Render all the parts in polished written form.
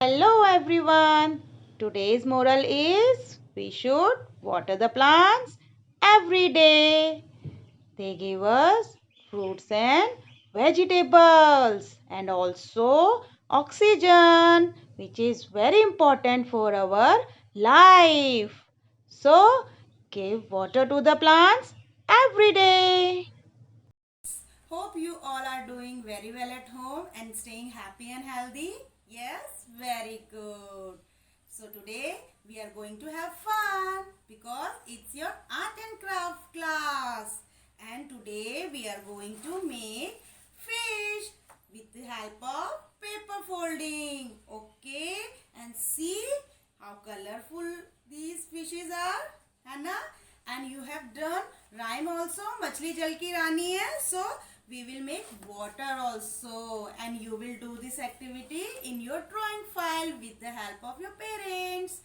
Hello everyone. Today's moral is we should water the plants every day. They give us fruits and vegetables and also oxygen, which is very important for our life. So, give water to the plants every day. Hope you all are doing very well at home and staying happy and healthy. Yes, very good. So today we are going to have fun because it's your art and craft class. And today we are going to make fish with the help of paper folding. Okay, and see how colorful these fishes are, Hannah. And you have done rhyme also. Machli jal ki rani hai. So we will make water also, and you will do this activity in your drawing file with the help of your parents.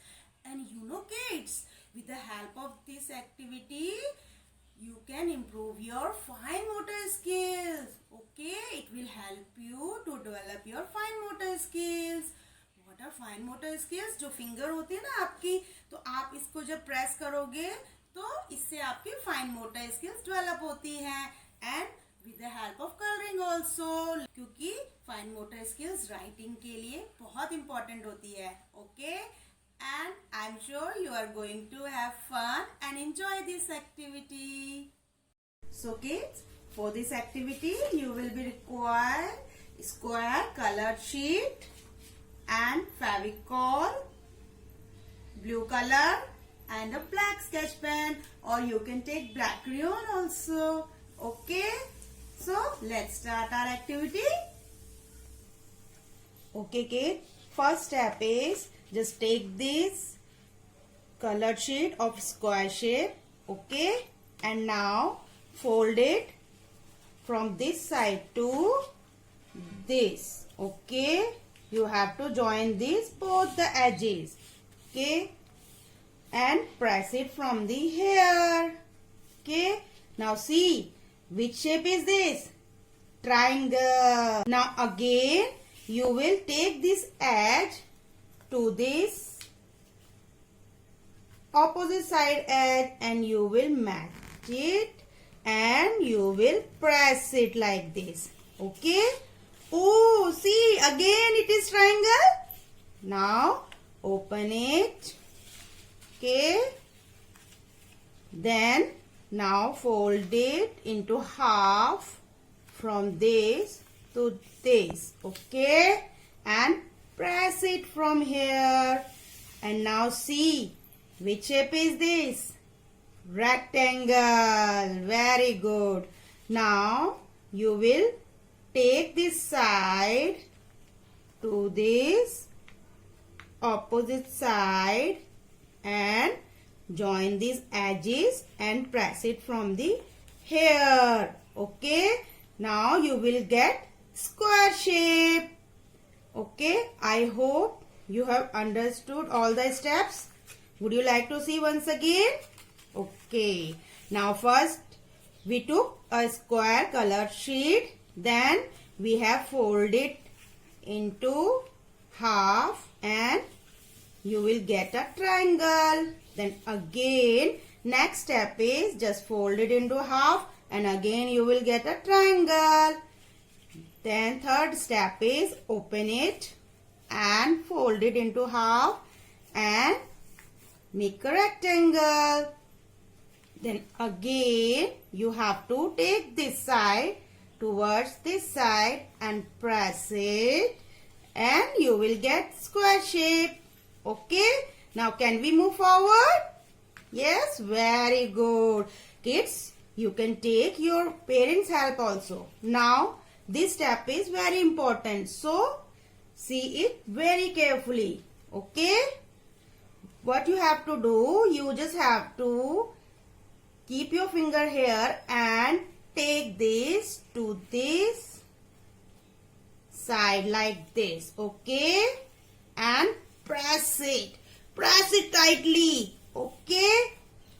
And you know kids, with the help of this activity you can improve your fine motor skills. Okay, it will help you to develop your fine motor skills. What are fine motor skills? जो finger होती है ना आपकी, तो आप इसको जब press करोगे तो इससे आपकी फाइन मोटर स्किल्स डेवलप होती हैं. And with the help of colouring also, क्योंकि फाइन मोटर स्किल्स राइटिंग के लिए बहुत इंपॉर्टेंट होती है. Okay, and I'm sure you are going to have fun and enjoy this activity. So kids, for this activity you will be required square colored sheet and Fevicol, blue color and a black sketch pen, or you can take black crayon also. Okay, so let's start our activity. Okay kids, first step is just take this colored sheet of square shape. Okay, and now fold it from this side to this. Okay, you have to join these both the edges. Okay, and press it from the here. Okay, now see which shape is this? Triangle. Now again you will take this edge to this opposite side edge and you will match it and you will press it like this. Okay, oh see, again it is triangle. Now open it. Okay, then now fold it into half from this to this. Okay, and press it from here. And now see which shape is this? Rectangle. Very good. Now you will take this side to this opposite side and join these edges and press it from the here. Okay, now you will get square shape. Okay, I hope you have understood all the steps. Would you like to see once again? Okay, now first we took a square colored sheet, then we have folded into half and you will get a triangle. Then again next step is just fold it into half and again you will get a triangle. Then third step is open it and fold it into half and make a rectangle. Then again you have to take this side towards this side and press it and you will get square shape. Okay, now can we move forward? Yes, very good. Kids, you can take your parents' help also. Now this step is very important, so see it very carefully. Okay, what you have to do, you just have to keep your finger here and take this to this side like this. Okay, and press it tightly. Okay,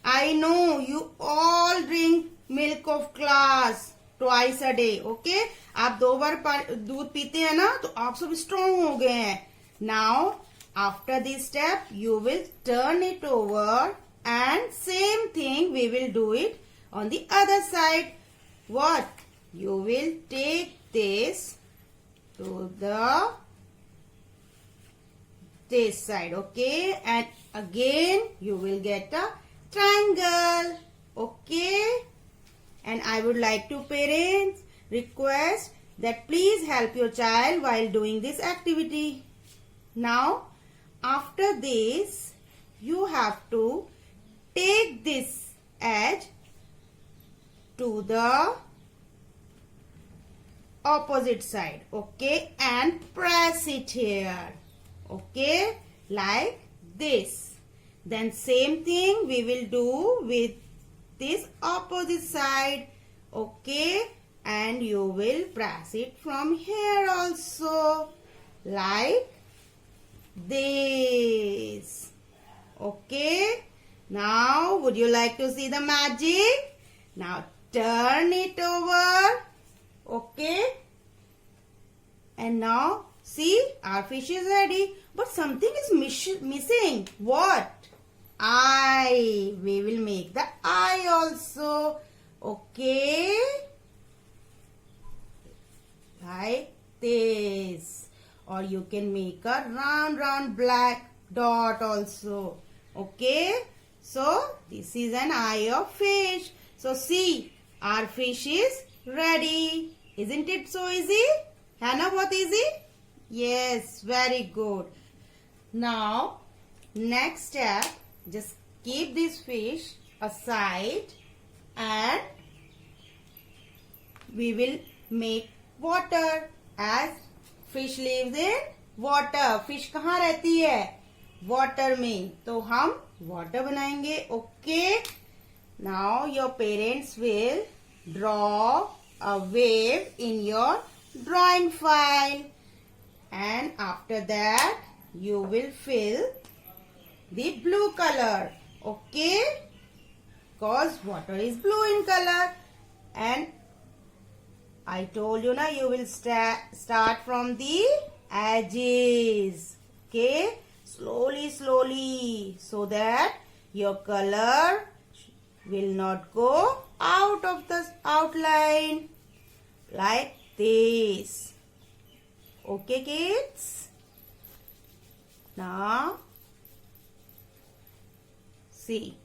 I know you all drink milk of class twice a day. Okay, आप 2 बार दूध पीते हैं ना, तो आप सब strong हो गए हैं. Now, after this step, you will turn it over and same thing we will do it on the other side. What? You will take this to this side, okay? And again, you will get a triangle, okay? And I would like to parents request that please help your child while doing this activity. Now, after this, you have to take this edge to the opposite side, okay, and press it here, okay, like this. Then same thing we will do with this opposite side, okay, and you will press it from here also, like this, okay. Now, would you like to see the magic? Now, turn it over, okay. And now, see, our fish is ready. But something is missing. What? Eye. We will make the eye also, okay. Like this. Or you can make a round black dot also, okay. So, this is an eye of fish. So, see, our fish is ready. Isn't it so easy? Hannah, what easy? Yes, very good. Now, next step, just keep this fish aside and we will make water as fish lives in water. Fish कहाँ रहती है? Water में. तो हम water बनाएंगे, okay? Now your parents will draw a wave in your drawing file and after that you will fill the blue color, okay, because water is blue in color. And I told you now you will start from the edges, okay, slowly so that your color will not go out of the outline, like this, okay kids. Now see,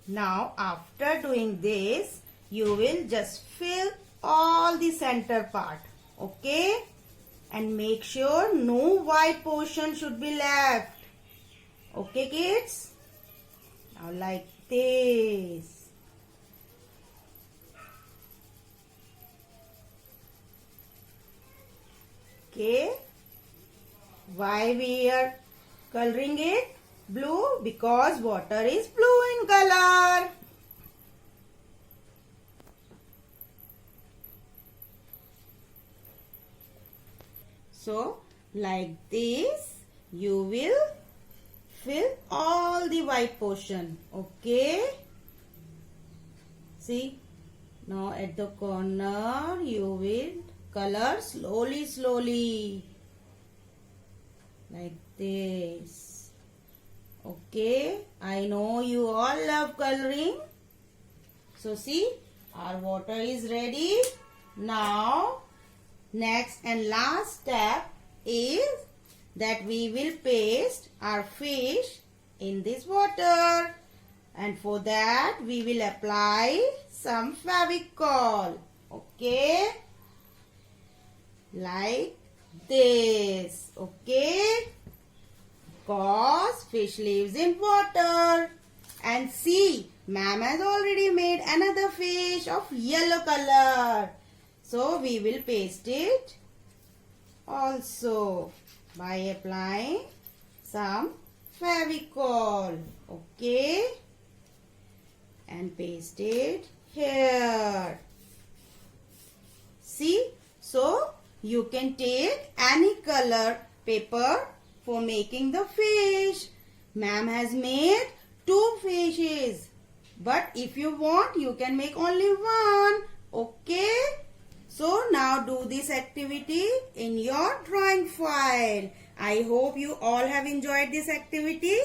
now after doing this you will just fill all the center part, okay, and make sure no white portion should be left, okay kids. Now like this, okay. Why we are coloring it blue? Because water is blue in color. So like this you will fill all the white portion, okay. See, now at the corner you will color slowly like this, okay. I know you all love coloring. So see, our water is ready. Now next and last step is that we will paste our fish in this water, and for that we will apply some Fevicol, okay, like this, okay, because fish lives in water. And see, ma'am has already made another fish of yellow color, so we will paste it also by applying some Fevicol, okay, and paste it here. See, so you can take any color paper for making the fish. Ma'am has made 2 fishes, but if you want you can make only 1, okay. So now do this activity in your drawing file. I hope you all have enjoyed this activity.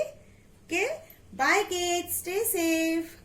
Okay. Bye kids. Stay safe.